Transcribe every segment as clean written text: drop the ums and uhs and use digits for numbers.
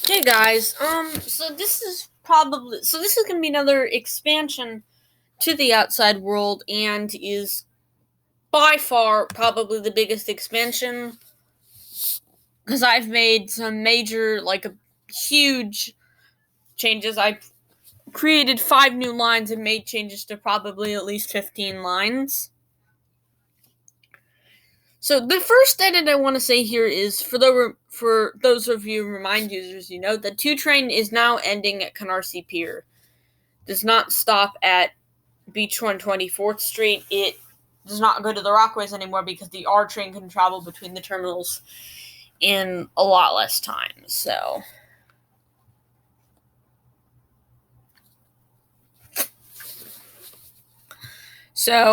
Hey guys, so this is gonna be another expansion to the outside world and is by far probably the biggest expansion because I've made some major, huge changes. I created 5 new lines and made changes to probably at least 15 lines. So the first edit I want to say here is for those of you remind users, the 2 train is now ending at Canarsie Pier. Does not stop at Beach 124th Street. It does not go to the Rockaways anymore because the R train can travel between the terminals in a lot less time. So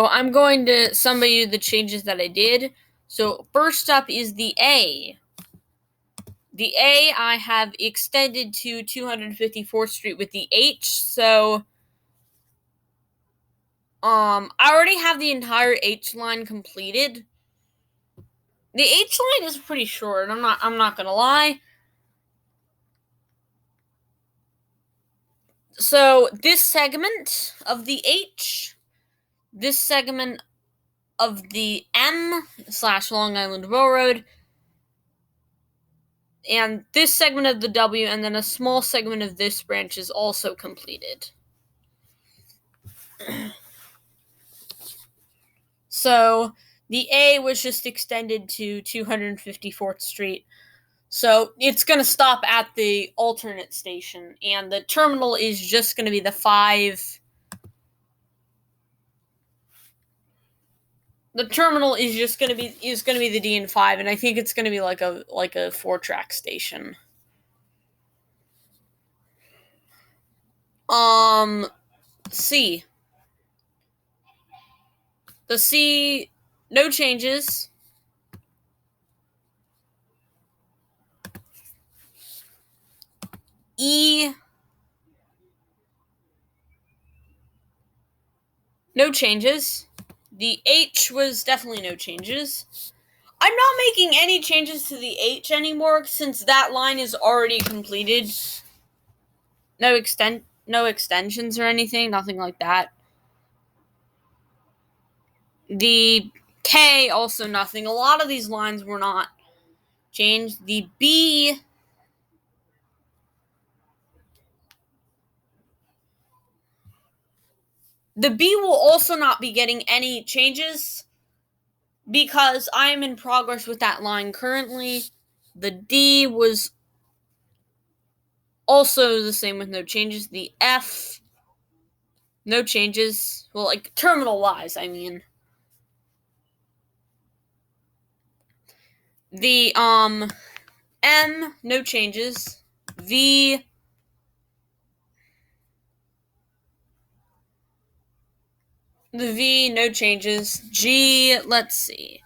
I'm going to sum you the changes that I did. So first up is the A. The A I have extended to 254th Street with the H. So I already have the entire H line completed. The H line is pretty short. I'm not gonna lie. So this segment of the H, this segment of the M / Long Island Railroad, and this segment of the W, and then a small segment of this branch is also completed. So the A was just extended to 254th Street. So it's going to stop at the alternate station, and the terminal is just going to be the 5. The terminal is just going to be the DN5, and I think it's going to be like a 4-track station. C. The C, no changes. E, no changes. The H was definitely no changes. I'm not making any changes to the H anymore since that line is already completed. No extensions or anything, nothing like that. The K, also nothing. A lot of these lines were not changed. The B, will also not be getting any changes because I am in progress with that line currently. The D was also the same with no changes. The F, no changes. Well, terminal-wise, I mean. The, M, no changes. V, the V, no changes. G, let's see.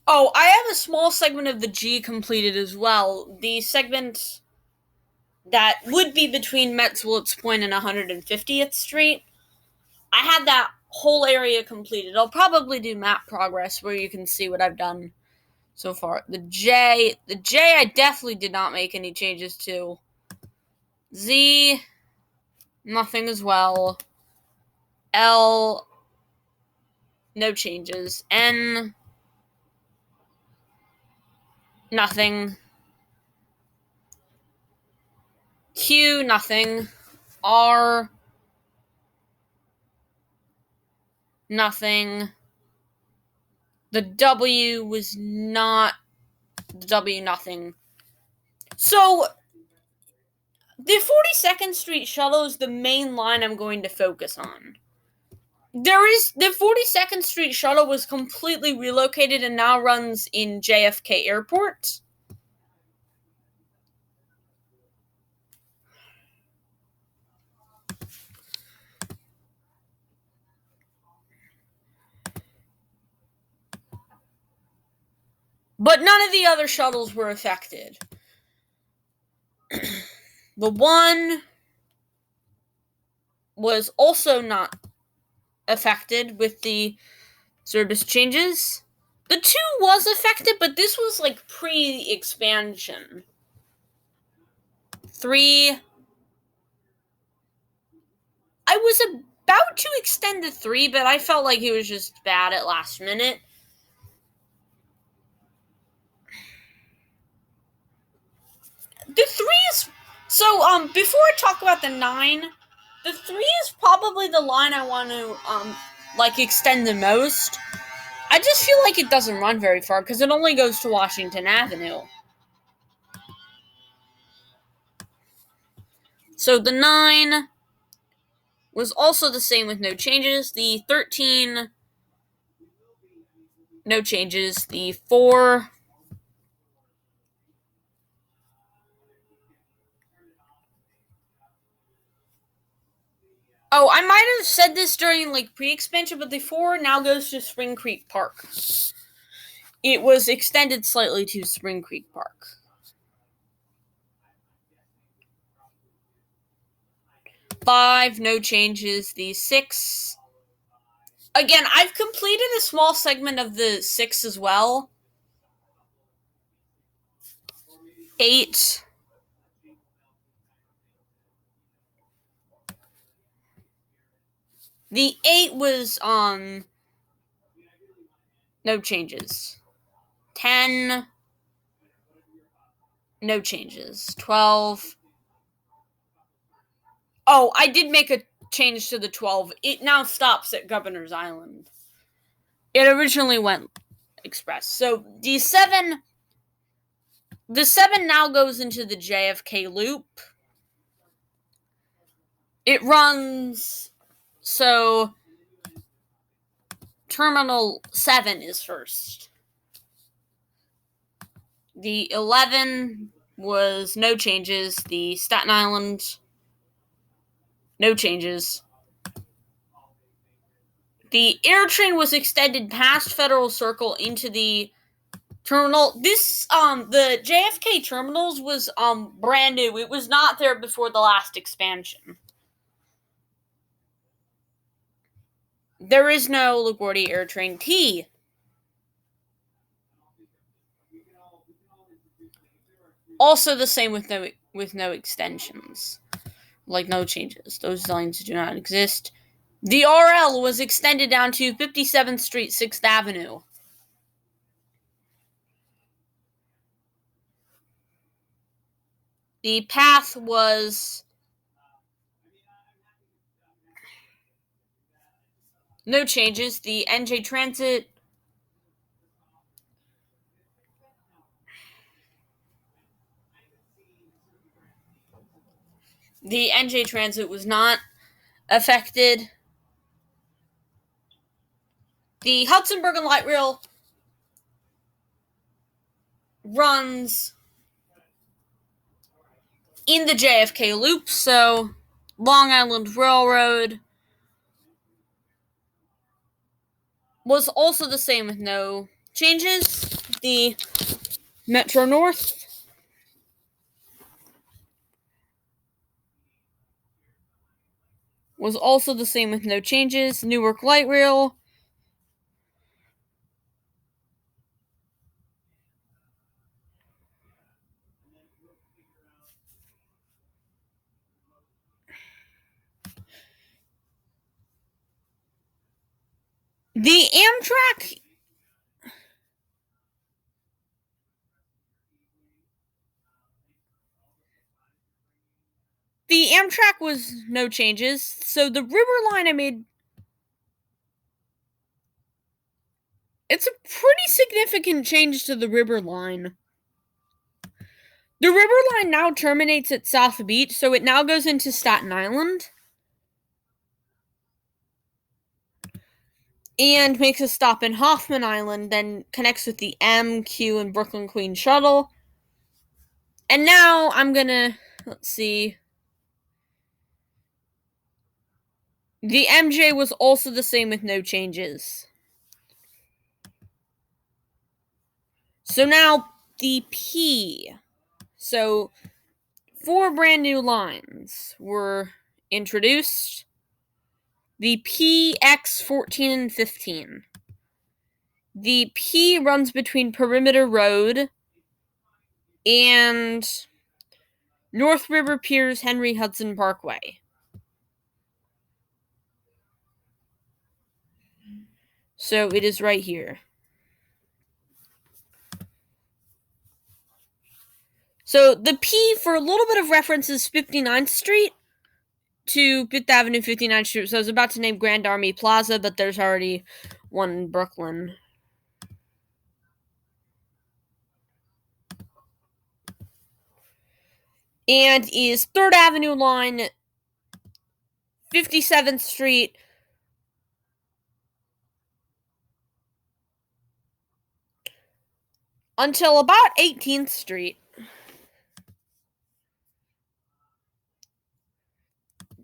Oh, I have a small segment of the G completed as well. The segment that would be between Metz Willets Point and 150th Street. I had that whole area completed. I'll probably do map progress where you can see what I've done so far. The J I definitely did not make any changes to. Z, nothing as well. L, no changes. N, nothing. Q, nothing. R, nothing. The W was not. The W, nothing. So, the 42nd Street Shuttle is the main line I'm going to focus on. The 42nd Street Shuttle was completely relocated and now runs in JFK Airport. But none of the other shuttles were affected. The 1 was also not affected with the Service changes. The 2 was affected, but this was like pre-expansion. 3. I was about to extend the 3, but I felt like it was just bad at last minute. The 3 is... So, before I talk about the 9, the 3 is probably the line I want to, extend the most. I just feel like it doesn't run very far, because it only goes to Washington Avenue. So the 9 was also the same with no changes. The 13, no changes. The 4... Oh, I might have said this during, pre-expansion, but the 4 now goes to Spring Creek Park. It was extended slightly to Spring Creek Park. 5, no changes. The 6... Again, I've completed a small segment of the 6 as well. 8... The 8 was, no changes. 10, no changes. 12... Oh, I did make a change to the 12. It now stops at Governor's Island. It originally went express. So, the 7 now goes into the JFK loop. It runs... So, Terminal 7 is first. The 11 was no changes. The Staten Island, no changes. The air train was extended past Federal Circle into the terminal. The JFK terminals was, brand new. It was not there before the last expansion. There is no LaGuardia Air Train T. Also the same with no extensions. No changes. Those lines do not exist. The RL was extended down to 57th Street, 6th Avenue. The path was no changes. The NJ Transit was not affected. The Hudson Bergen Light Rail runs in the JFK Loop, so Long Island Railroad was also the same with no changes. The Metro North was also the same with no changes. Newark Light Rail The Amtrak was no changes. So the River Line I made, it's a pretty significant change to the River Line. The River Line now terminates at South Beach, so it now goes into Staten Island and makes a stop in Hoffman Island, then connects with the M, Q, and Brooklyn Queen Shuttle. And now I'm gonna, let's see. The MJ was also the same with no changes. So now the P. So 4 brand new lines were introduced. The PX 14 and 15. The P runs between Perimeter Road and North River Piers Henry Hudson Parkway. So it is right here. So the P, for a little bit of reference, is 59th Street to 5th Avenue, 59th Street. So I was about to name Grand Army Plaza, but there's already one in Brooklyn. And is 3rd Avenue line, 57th Street, until about 18th Street.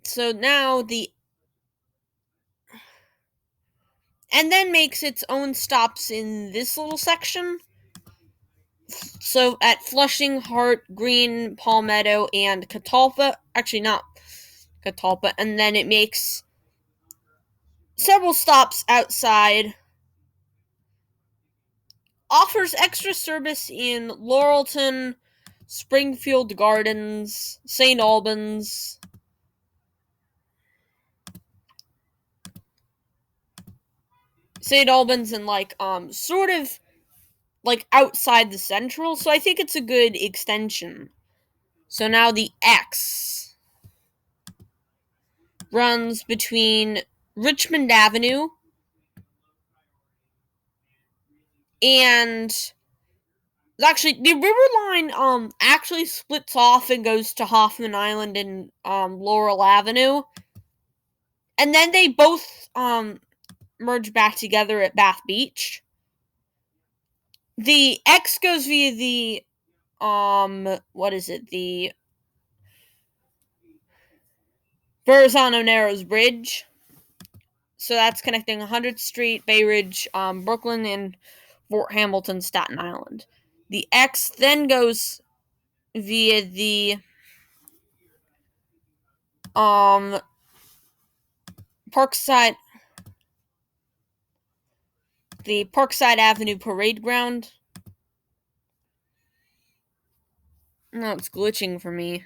So now and then makes its own stops in this little section. So at Flushing, Hart, Green, Palmetto, and Catalpa. Actually, not Catalpa. And then it makes several stops outside. Offers extra service in Laurelton, Springfield Gardens, St. Albans. St. Albans and sort of outside the central, so I think it's a good extension. So now the X runs between Richmond Avenue and actually the River Line actually splits off and goes to Hoffman Island and Laurel Avenue. And then they both merge back together at Bath Beach. The X goes via the the Verrazano Narrows Bridge. So that's connecting 100th Street, Bay Ridge, Brooklyn, and Fort Hamilton, Staten Island. The X then goes via the Parkside Avenue Parade Ground. No, it's glitching for me.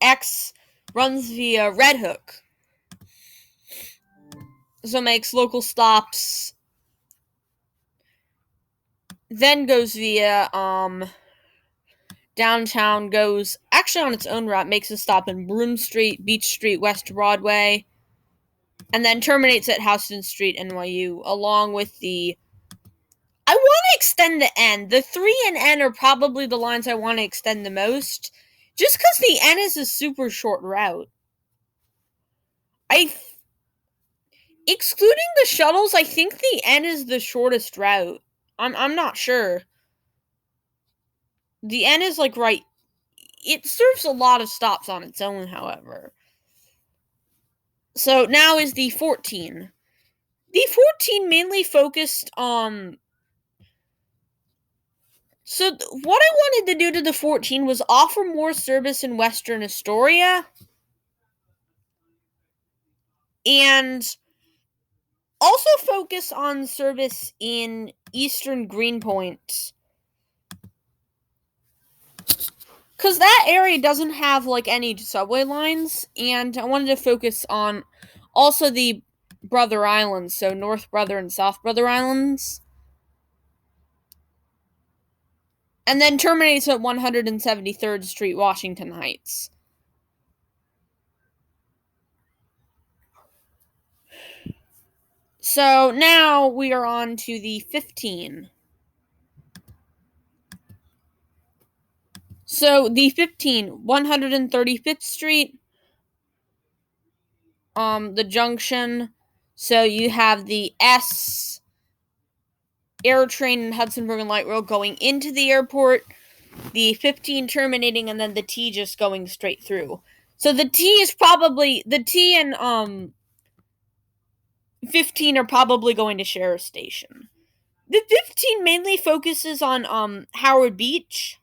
X runs via Red Hook. So makes local stops. Then goes via downtown, goes actually on its own route, makes a stop in Broome Street, Beach Street, West Broadway, and then terminates at Houston Street, NYU, along with the... I want to extend the N. The 3 and N are probably the lines I want to extend the most, just because the N is a super short route. Excluding the shuttles, I think the N is the shortest route. I'm not sure. The N is right. It serves a lot of stops on its own, however. So now is the 14. The 14 mainly focused on... So what I wanted to do to the 14 was offer more service in Western Astoria and also focus on service in Eastern Greenpoint. Because that area doesn't have any subway lines, and I wanted to focus on also the Brother Islands, so North Brother and South Brother Islands. And then terminates at 173rd Street, Washington Heights. So now we are on to the 15. So the 15, 135th Street, the junction. So you have the S Air Train and Hudson River Light Rail going into the airport, the 15 terminating, and then the T just going straight through. So the T is probably, the T and 15 are probably going to share a station. The 15 mainly focuses on Howard Beach.